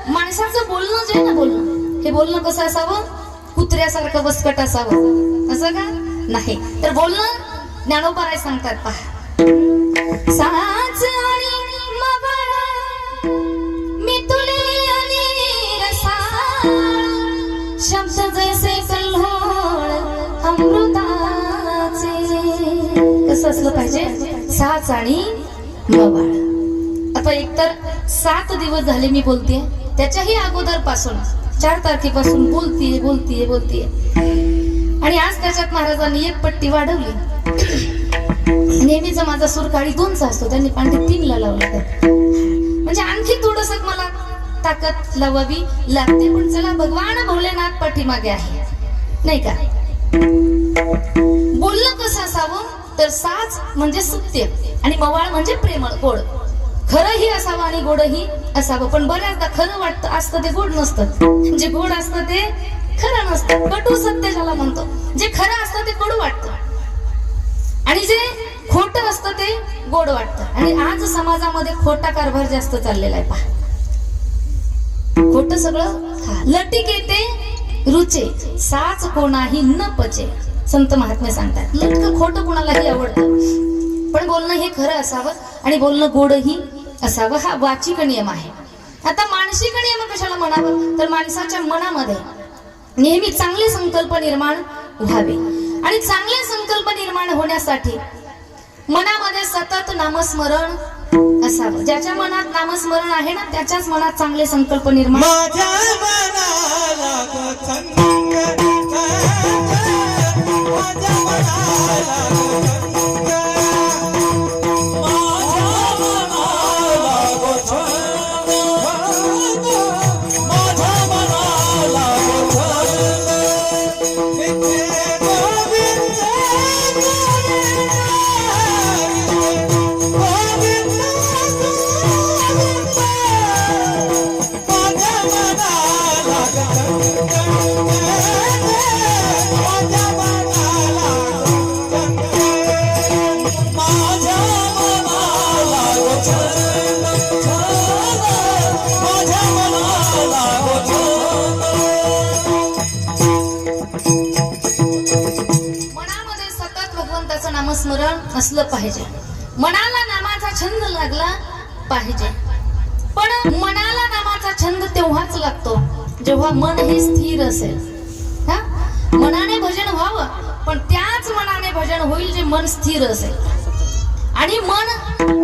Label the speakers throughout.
Speaker 1: माणसाचं बोलणं जे ना बोलणं, हे बोलणं कसं असावं? कुत्र्यासारखं बसकट असावं, असं का नाही? तर बोलणं ज्ञानोबा सांगतात पहा, साच आणि मवाळ मी तुले आणि रसाळ, शब्द जैसे कल्होळ अमृताचे. कसं असलं पाहिजे? साच आणि मवाळ. आता एकतर 7 दिवस झाले मी बोलतेय, त्याच्याही अगोदर पासून 4 तारखेपासून बोलतीये आणि आज त्याच्यात महाराजांनी एक पट्टी वाढवली. नेहमीचा माझा सूर काळी 2चा असतो, त्यांनी पांडे 3ला लावला. म्हणजे आणखी थोडस मला ताकद लावावी लागते. पण चला, भगवान भोलेनाथ पाठीमागे आहे, नाही का? बोलणं कसं असावं? तर साच म्हणजे सत्य आणि मवाळ म्हणजे प्रेमळ गोड. खरंही असावं आणि गोडही असावं. पण बऱ्याचदा खरं वाटतं असतं ते गोड नसतं, जे गोड असतं ते खरं नसतं. कटू सत्य ज्याला म्हणतो. जे खरं असतं ते कडू वाटतं आणि जे खोटं असतं ते गोड वाटतं. आणि आज समाजामध्ये खोटा कारभार जास्त चाललेला आहे पहा. खोटं सगळं लटीक येते रुचे, साच कोणाही न पचे. संत महात्मे सांगतात, लटकं खोटं कोणालाही आवडतं, पण बोलणं हे खरं असावं आणि बोलणं गोडही असावं. हा वाचिक नियम आहे. आता मानसिक नियम कशाला म्हणावं? तर माणसाच्या मनामध्ये नेहमी चांगले संकल्प निर्माण व्हावे आणि चांगले संकल्प निर्माण होण्यासाठी मनामध्ये सतत नामस्मरण असावं. ज्याच्या मनात नामस्मरण आहे ना, त्याच्याच मनात चांगले संकल्प निर्माण. नामस्मरण असलं पाहिजे. मनाला नामाचा छंद लागला पाहिजे. पण मनाला नामाचा छंद तेव्हाच लागतो जेव्हा मन हे स्थिर असेल. हा, मनाने भजन व्हावं, पण त्याच मनाने भजन होईल जे मन स्थिर असेल. आणि मन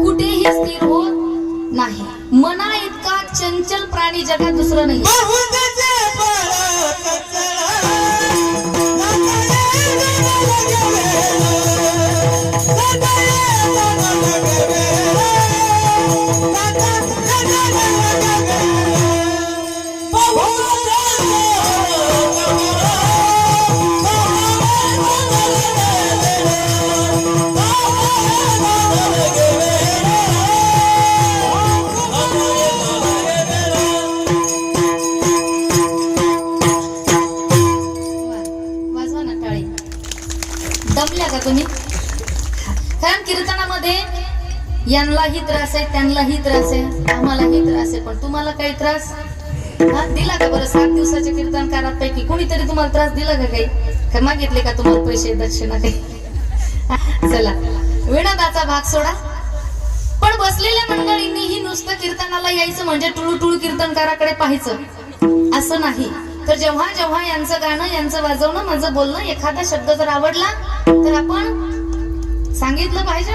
Speaker 1: कुठेही स्थिर होत नाही. मना इतका चंचल प्राणी जगात दुसरं नाही. दमल्या का तुम्ही? कारण कीर्तनामध्ये यांनाही त्रास आहे, त्यांनाही त्रास आहे, आम्हालाही त्रास आहे. पण तुम्हाला काही त्रास दिला का बरं? 7 दिवसाच्या कीर्तनकारांपैकी कोणीतरी तुम्हाला त्रास दिला का? काही का मागितले का तुम्हाला पैसे दक्षिणा काही? चला, विनोदाचा भाग सोडा. पण बसलेल्या मंडळींनीही नुसतं कीर्तनाला यायचं म्हणजे टुळू कीर्तनकाराकडे पाहायचं असं नाही. तर जेव्हा जेव्हा यांचं गाणं, यांचं वाजवणं, माझं बोलणं, एखादा शब्द जर आवडला तर आपण सांगितलं पाहिजे.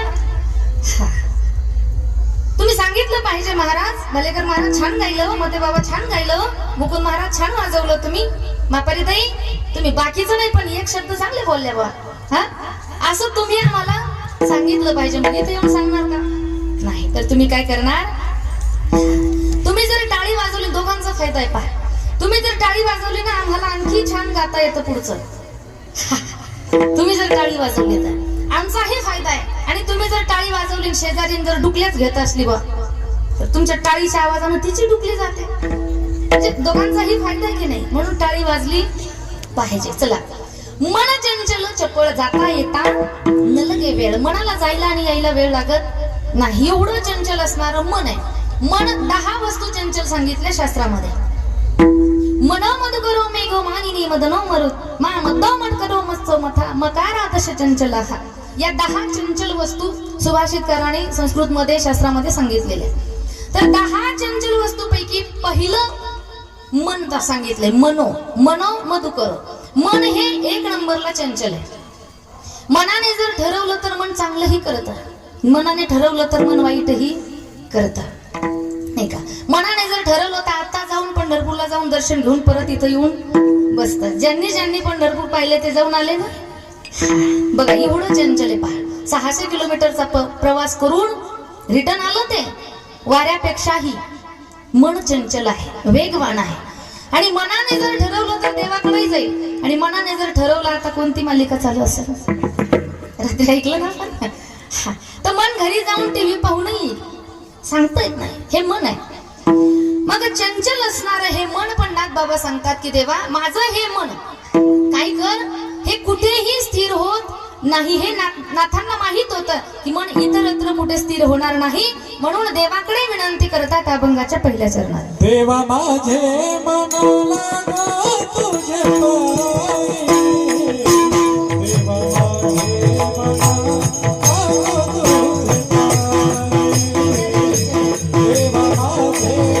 Speaker 1: तुम्ही सांगितलं पाहिजे, महाराज भालेकर महाराज छान गायलं, मते बाबा छान गायलं, मुकुंद महाराज छान वाजवलं, तुम्ही मापारी ताई तुम्ही बाकीचं नाही पण एक शब्द चांगले बोलले बा. हा, असं तुम्ही आम्हाला सांगितलं पाहिजे. मग इथे येऊन सांगणार का? नाही. तर तुम्ही काय करणार? तुम्ही जर टाळी वाजवली, दोघांचा फायदा आहे पहा. तुम्ही जर टाळी वाजवली ना, आम्हाला आणखी छान गाता येतं पुढचं. तुम्ही जर टाळी वाजवली तर आमचाही फायदा आहे. आणि तुम्ही जर टाळी वाजवली, शेजारीन जर डुकल्याच घेत असली बा, तर तुमच्या टाळीच्या आवाजाने तिची डुकली जाते. म्हणजे दोघांचाही फायदा आहे की नाही? म्हणून टाळी वाजली पाहिजे. चला, मन चंचल चपळ जाता येता न लगे वेळ. मनाला जायला आणि यायला वेळ लागत नाही, एवढं चंचल असणारं मन आहे. मन 10 वस्तू चंचल सांगितल्या शास्त्रामध्ये. मनो मद करो मेघो मानिनी मदनो मरुत मा मद्दो मद करो मत्सो मथा मकारा दश चंचलाहा. या 10 चंचल वस्तू सुभाषितकाराने संस्कृत मध्ये शास्त्रामध्ये सांगितलेल्या. तर 10 चंचल वस्तूपैकी पहिलं मन सांगितलंय. मनो मधुकर. मन हे 1 नंबरला चंचल आहे. मनाने जर ठरवलं तर मन चांगलंही करतं, मनाने ठरवलं तर मन वाईटही करतं, नाही का. मनाने जर ठरवलं तर आता जाऊन पंढरपूरला जाऊन दर्शन घेऊन परत इथं येऊन बसतात. ज्यांनी पंढरपूर पाहिले ते जाऊन आले ना. बघा एवढं चंचल आहे. पहा 600 किलोमीटरचा प्रवास करून रिटर्न आलं ते. वाऱ्यापेक्षाही मन चंचल आहे, वेगवान आहे. आणि मनाने जर ठरवलं तर देवाकडे जाईल. आणि मनाने जर ठरवलं, आता कोणती मालिका चालू असेल रात्री ऐकलं ना, तर मन घरी जाऊन टीव्ही पाहून येईल, सांगता येत नाही. हे मन आहे. मग चंचल असणार हे मन पण नाथ बाबा सांगतात की देवा माझं हे मन काय कर, हे कुठेही स्थिर होत नाही. हे नाथांना माहित होतं की मन इतरत्र कुठे स्थिर होणार नाही. म्हणून देवाकडे विनंती करतात अभंगाच्या पहिल्या चरणात.
Speaker 2: देवा माझे मन लागो तुझे पायी, देवा माझे मन लागो तुझे पायी, देवा माझे मन लागो तुझे पायी, देवा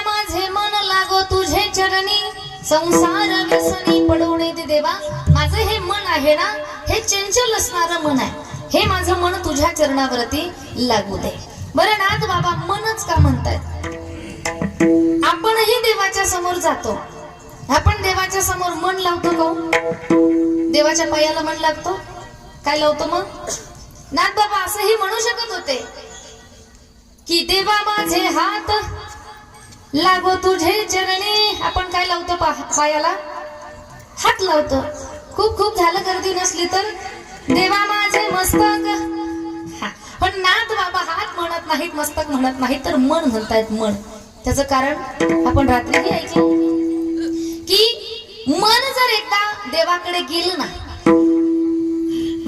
Speaker 2: माझे
Speaker 1: संसार व्यसनी पडवणे दे देवा. माझं हे मन आहे ना, हे चंचल असणारं मन आहे. हे माझं मन तुझ्या चरणावरती लागू दे. बरं नाथ बाबा मनच का म्हणतायत? आपणही देवाच्या समोर जातो. आपण देवाच्या समोर मन लावतो का? देवाच्या पायाला मन लागतो. काय लावतो मग? नाथ बाबा असंही म्हणू शकत होते की देवा माझे हात लागो तुझे चरणी. आपण काय लावतो? पायाला हात लावतो. खूप झालं गर्दी नसली तर देवा माझे मस्तक. पण नाथ बाबा हात म्हणत नाहीत, मस्तक म्हणत नाहीत, तर मन म्हणतायत. मन त्याचं कारण आपण रात्रीही ऐकलं की मन जर एकदा देवाकडे गेलं ना,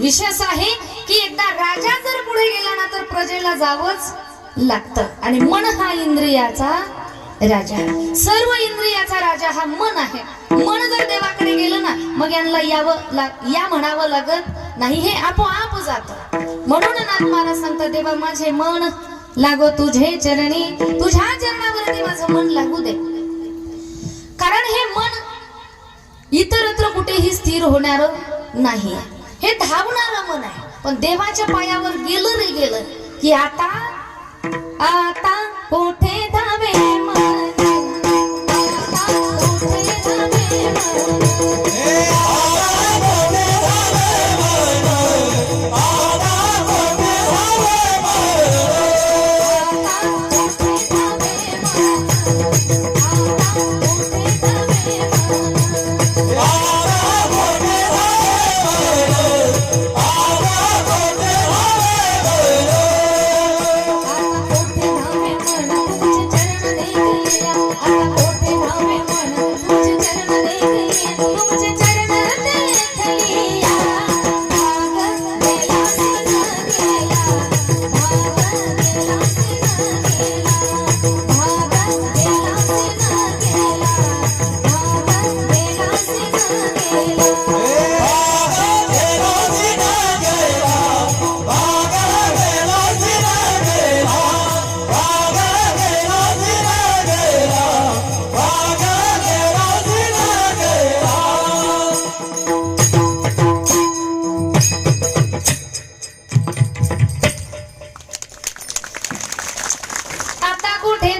Speaker 1: विशेष आहे की एकदा राजा जर पुढे गेला ना तर प्रजेला जावंच लागतं. आणि मन हा इंद्रियाचा राजा, सर्व इंद्रियाचा राजा हा मन आहे. मन जर देवाकडे गेलं ना मग यांना या म्हणावं लागत नाही, हे आपोआप जात. म्हणून नाथ महाराज सांगतात देवा माझे मन लागो तुझे चरणी, तुझ्या चरणावरती माझं मन लागू दे. कारण हे मन इतरत्र कुठेही स्थिर होणार नाही, हे धावणारं मन आहे. पण देवाच्या पायावर गेलं रे गेलं की आता कोठे धावे मन, आता आता कुठे